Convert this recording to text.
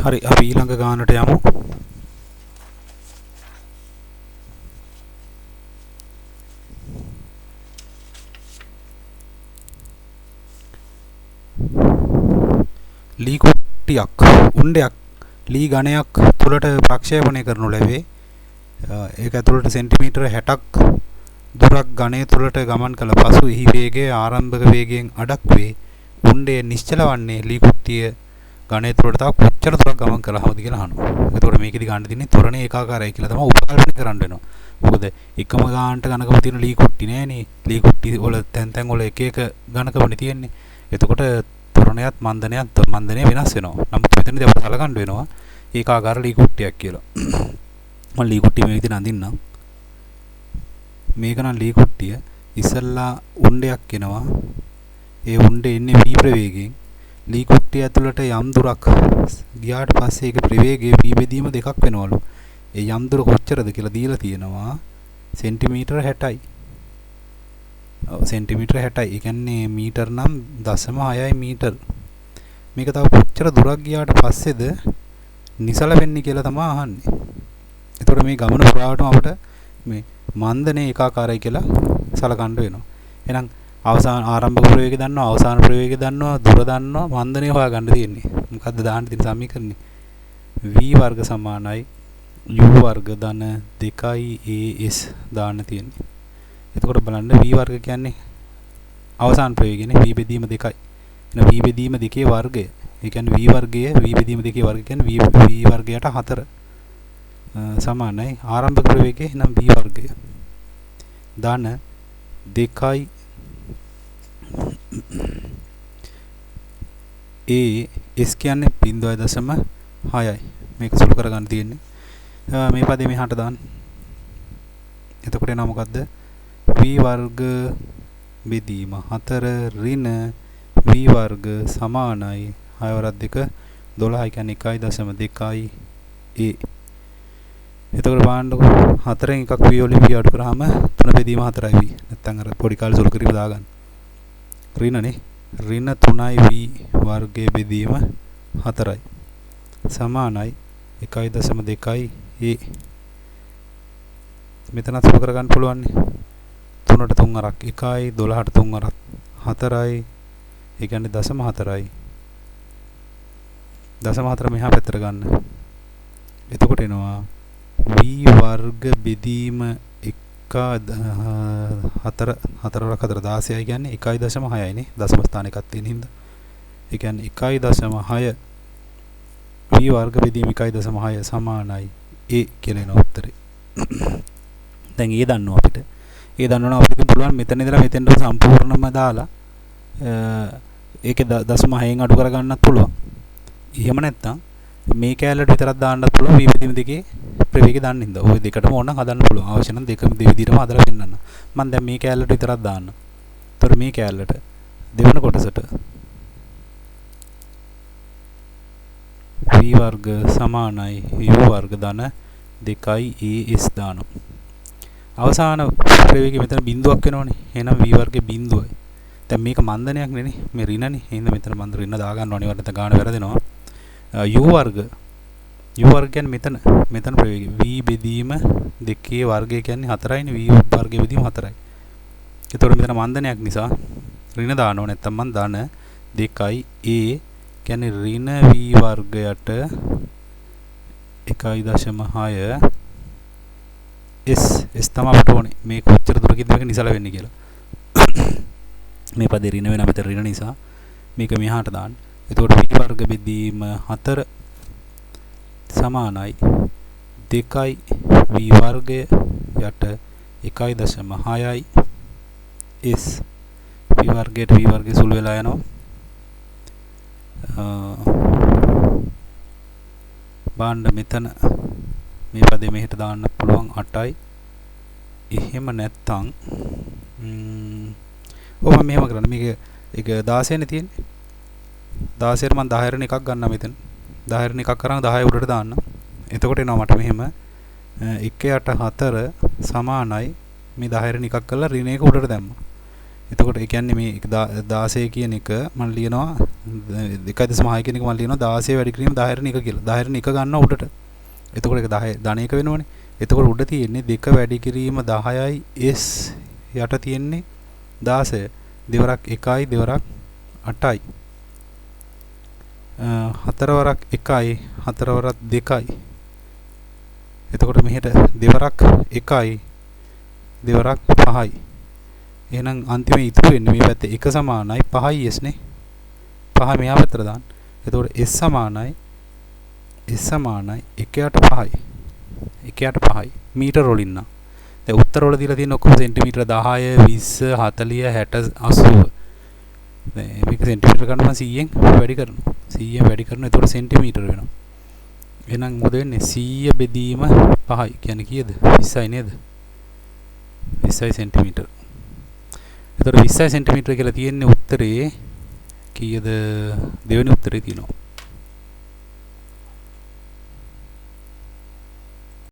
හරි අපි ඊළඟ ගානට යමු. ලී කුට්ටියක් උණ්ඩයක් ලී ඝනයක් තුලට ප්‍රක්ෂේපණය කරනු ලැබේ. ඒක ඇතුළට සෙන්ටිමීටර 60ක් දුරක් ඝනය තුලට ගමන් කළ පසු එහි වේගය ආරම්භක වේගයෙන් අඩක් වේ. උණ්ඩය නිශ්චල වන්නේ ලී කුට්ටිය ඝනය තුලට තව කොච්චර දුරක් ගමන් කළාමද කියලා අහනවා. එතකොට මේකෙදි ගන්න දෙන්නේ ත්වරණය ඒකාකාරයි කියලා තමයි උපකල්පනය කරන්න වෙනවා. මොකද එකම ගානට ඝනකම තියෙන ලී කුට්ටි නෑනේ. ලී කුට්ටි වල තැන් තැන් වල එක එක ඝනකමනේ තියෙන්නේ. එතකොට ත්වරණයත් මන්දනය වෙනස් වෙනවා. නමුත් මෙතනදී අපිට සලකන්න වෙනවා ඒකාකාර ලී කුට්ටියක් කියලා. මම ලී කුට්ටිය මේ විදිහට අඳින්නම්. මේක නම් ලී කුට්ටිය ඉස්සල්ලා උණ්ඩයක් එනවා. ඒ උණ්ඩේ එන්නේ v ප්‍රවේගයෙන්. ලී කුට්ටිය ඇතුළට යම් දුරක් ගියාට පස්සේ ඒක ප්‍රවේගයේ v බෙදීම දෙකක් වෙනවලු. ඒ යම් දුර කොච්චරද කියලා දීලා තියෙනවා සෙන්ටිමීටර 60යි. ඔව් සෙන්ටිමීටර 60යි. ඒ කියන්නේ මීටර නම් 0.6යි මීටර. මේක තව කොච්චර දුරක් ගියාට පස්සේද නිසල වෙන්නේ කියලා තමයි අහන්නේ. ඒතකොට මේ ගමන පුරාවටම අපිට මේ මන්දනේ ඒකාකාරයි කියලා සලකන්න වෙනවා. එහෙනම් අවසාන ආරම්භක ප්‍රවේගය දන්නවා, අවසාන ප්‍රවේගය දන්නවා, දුර දන්නවා, මන්දනේ හොයාගන්න තියෙන්නේ. මොකද්ද දාන්න තියෙන සමීකරණේ? v වර්ග සමානයි u වර්ග ධන 2as දාන්න තියෙන්නේ. එතකොට බලන්න v වර්ග කියන්නේ අවසාන ප්‍රවේගයනේ. v බෙදීම 2යි. එහෙනම් v බෙදීම 2 වර්ගය. ඒ කියන්නේ v වර්ගය v බෙදීම 2 වර්ගය කියන්නේ v වර්ගයට 4 සමානයි ආරම්භක ප්‍රවේගය. එහෙනම් v වර්ගය ධන 2යි s කියන්නේ 0.6යි. මේක සුළු කරගන්න තියෙන්නේ. මේ පදේ මෙහාට දාන්න. එතකොට එනවා මොකද්ද? v වර්ග බෙදීම 4 ඍණ v වර්ග සමානයි 6 වරක් 2 12 කියන්නේ 1.2a. එතකොට බලන්නකො 4න් එකක් v වලින් v අඩු කරාම 3 බෙදීම 4යි v. නැත්තම් අර පොඩි කාලේ සුළු කිරීම දාගන්න. ඍණනේ. ඍණ 3යි v වර්ගයේ බෙදීම 4යි. සමානයි 1.2යි a. මෙතන සුළු කරගන්න පුළුවන් නේ. 3ට 3 අරක් 1යි 12ට 3 අරක් 4යි. ඒ කියන්නේ 0.4යි. 0.4 මෙහා පැත්තට ගන්න. එතකොට එනවා v වර්ග බෙදීම 4 වරක් 4 16යි කියන්නේ 1.6යි නේ. දශම ස්ථාන එකක් තියෙන හින්දා. ඒ කියන්නේ 1.6 v වර්ග බෙදීම 1.6 සමානයි a කියලා එන උත්තරේ. දැන් ඒ දන්නවා අපිට. ඒ දන්නවනම් අපිට පුළුවන් මෙතන ඉඳලා මෙතෙන්ට සම්පූර්ණම දාලා ඒකේ 0.6න් අඩු කරගන්නත් පුළුවන්. එහෙම නැත්නම් මේ කැලලට විතරක් දාන්නත් පුළුවන් v බෙදීම දෙකේ ප්‍රවේගය දාන්න හින්දා. ওই දෙකටම ඕන නම් හදන්න පුළුවන්. අවශ්‍ය නම් දෙකම විදිහටම හදලා පෙන්නන්න. මම දැන් මේ කැලලට විතරක් දාන්න. ඒතර මේ කැලලට දෙවන කොටසට v වර්ග සමානයි u වර්ග ධන 2as දානවා. අවසාන ප්‍රවේගය මෙතන බිඳුවක් වෙනවනේ. එහෙනම් v වර්ගේ බිඳුවයි. දැන් මේක මන්දනයක් නෙනේ. මේ ඍණනේ. එහෙනම් මෙතන මන්ද ඍණ දාගන්න ඕනේ. වරට ගාන වැරදෙනවා. u වර්ග කියන්නේ මෙතන ප්‍රවේගය. v බෙදීම 2 වර්ගය කියන්නේ 4යිනේ. v වර්ගයේ බෙදීම 4යි. ඒතකොට මෙතන මන්දනයක් නිසා ඍණ දාන්න ඕනේ. නැත්තම් මන් ධන 2යි a කියන්නේ ඍණ v වර්ගයට 1.6 s තමයි අපට ඕනේ. මේ කොච්චර දුරකින්ද මේක නිසල වෙන්නේ කියලා. මේ පදේ ඍණ වෙන මෙතන ඍණ නිසා මේක මෙහාට දාන්න. එතකොට v වර්ග බෙදීම 4 සමානයි 2යි v වර්ගය යට 1.6යි s. v වර්ගයට v වර්ගය සුළු වෙලා යනවා. බාන්න මෙතන මේ පදේ මෙහෙට දාන්න පුළුවන් 8යි. එහෙම නැත්තම් මම මෙහෙම කරන්න. මේක 16 නේ තියෙන්නේ. 16ට මම 10 රින් එකක් ගන්නවා මෙතන. 10 රින් එකක් කරන් 10 උඩට දාන්න. එතකොට එනවා මට මෙහෙම 1 යට 4 සමානයි මේ 10 රින් එකක් කරලා රින් එක උඩට දැම්මා. එතකොට ඒ කියන්නේ මේ 16 කියන එක මම ලියනවා 1.6 කියන එක මම ලියනවා 16 වැඩි කිරීම 10 1 කියලා. 10 1 ගන්නවා උඩට. එතකොට ඒක 10 ධන 1 වෙනවනේ. එතකොට උඩ තියෙන්නේ 2 වැඩි කිරීම 10යි s යට තියෙන්නේ 16. දෙවරක් 1යි දෙවරක් 8යි. හතරවරක් 1යි හතරවරක් 2යි. එතකොට මෙහෙට දෙවරක් 1යි දෙවරක් 5යි. එහෙනම් අන්තිමේ ඉතුරු වෙන්නේ මේ පැත්තේ 1 සමානයි 5යි s නේ. 5 මෙහා පැත්තට දාන්න. එතකොට s සමානයි 1ට 5යි. 1ට 5යි. මීටර වලින් නම්. දැන් උත්තර වල දීලා තියෙන ඔක්කොම සෙන්ටිමීටර 10 20 40 60 80. දැන් මේක සෙන්ටිමීටර ගන්න මම 100ෙන් වැඩි කරනවා. 100ෙන් වැඩි කරනවා. එතකොට සෙන්ටිමීටර වෙනවා. එහෙනම් මොකද වෙන්නේ 100 බෙදීම 5යි කියන්නේ කීයද 20යි නේද 20යි සෙන්ටිමීටර. එතකොට 20යි සෙන්ටිමීටර කියලා තියෙන්නේ උත්තරේ කීයද දෙවෙනි උත්තරේ තියෙනවා.